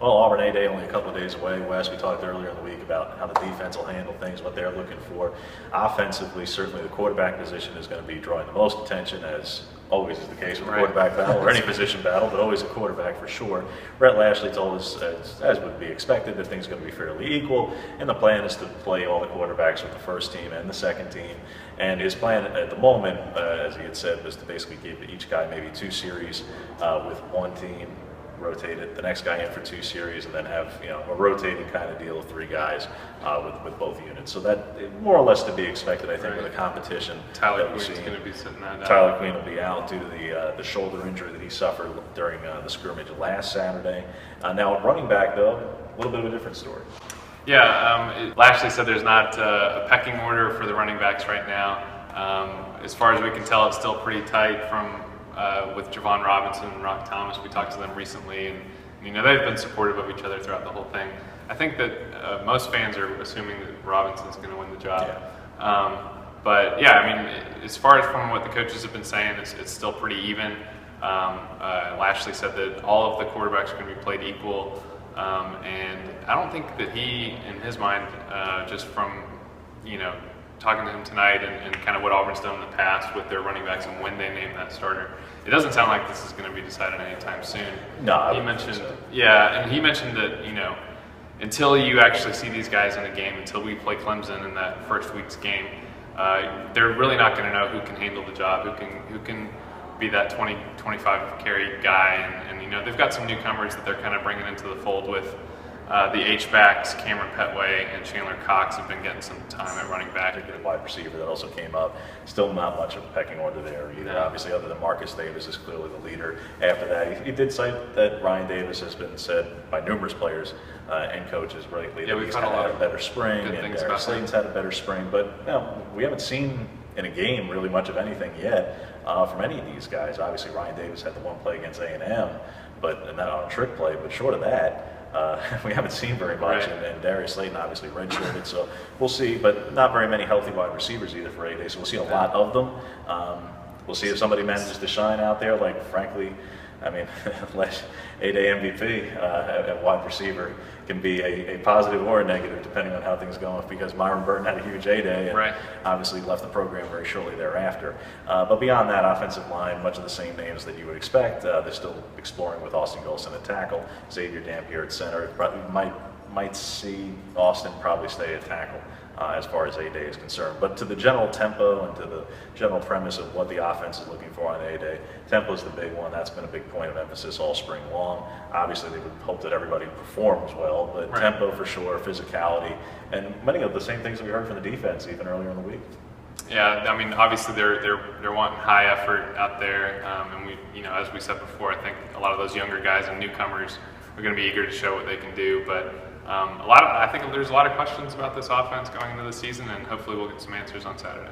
Well, Auburn A-Day only a couple of days away. Wes, we talked earlier in the week about how the defense will handle things, what they're looking for. Offensively, certainly the quarterback position is going to be drawing the most attention, as always is the case with a quarterback battle or any position battle, but always a quarterback for sure. Brett Lashley told us, as would be expected, that things are going to be fairly equal, and the plan is to play all the quarterbacks with the first team and the second team. And his plan at the moment, as he had said, was to basically give each guy maybe 2 series with one team, rotate it, the next guy in for 2 series, and then have a rotating kind of deal of 3 guys with both units. So that more or less to be expected, I think, with the competition. Tyler Queen's going to be sitting that out. Tyler Queen will be out due to the shoulder injury that he suffered during the scrimmage last Saturday. Now, running back, though, a little bit of a different story. Yeah, Lashley said there's not a pecking order for the running backs right now. As far as we can tell, it's still pretty tight from with Javon Robinson and Rock Thomas. We talked to them recently, and they've been supportive of each other throughout the whole thing. I think that most fans are assuming that Robinson's going to win the job. Yeah. But yeah, I mean, as far as from what the coaches have been saying, it's still pretty even. Lashley said that all of the quarterbacks are going to be played equal, and I don't think that he, in his mind, just from talking to him tonight and kind of what Auburn's done in the past with their running backs and when they name that starter, it doesn't sound like this is going to be decided anytime soon. No, he mentioned, and he mentioned that until you actually see these guys in a game, until we play Clemson in that first week's game, they're really not going to know who can handle the job, who can be that 20-25 carry guy, and they've got some newcomers that they're kind of bringing into the fold with. The H-backs, Cameron Petway and Chandler Cox, have been getting some time at running back. A wide receiver that also came up. Still not much of a pecking order there either. No. Obviously, other than Marcus Davis is clearly the leader. After that, he did cite that Ryan Davis has been said by numerous players and coaches lately that he's had a better spring, and Darius Slayton's had a better spring. But we haven't seen in a game really much of anything yet from any of these guys. Obviously, Ryan Davis had the one play against A&M, and not on a trick play, but short of that, we haven't seen very much, and Darius Slayton obviously redshirted, so we'll see, but not very many healthy wide receivers either for A-Day, so we'll see a lot of them. We'll see if somebody manages to shine out there, like, frankly, I mean, A-Day MVP at wide receiver can be a positive or a negative depending on how things go, because Myron Burton had a huge A-Day and obviously left the program very shortly thereafter. But beyond that, offensive line, much of the same names that you would expect. They're still exploring with Austin Golson at tackle, Xavier Dampier at center. Might see Austin probably stay at tackle as far as A-Day is concerned. But to the general tempo and to the general premise of what the offense is looking for on A-Day, tempo is the big one. That's been a big point of emphasis all spring long. Obviously, they would hope that everybody performs well, but tempo for sure, physicality, and many of the same things that we heard from the defense even earlier in the week. Yeah, I mean, obviously they're wanting high effort out there, and we, as we said before, I think a lot of those younger guys and newcomers are going to be eager to show what they can do, but I think there's a lot of questions about this offense going into the season, and hopefully we'll get some answers on Saturday.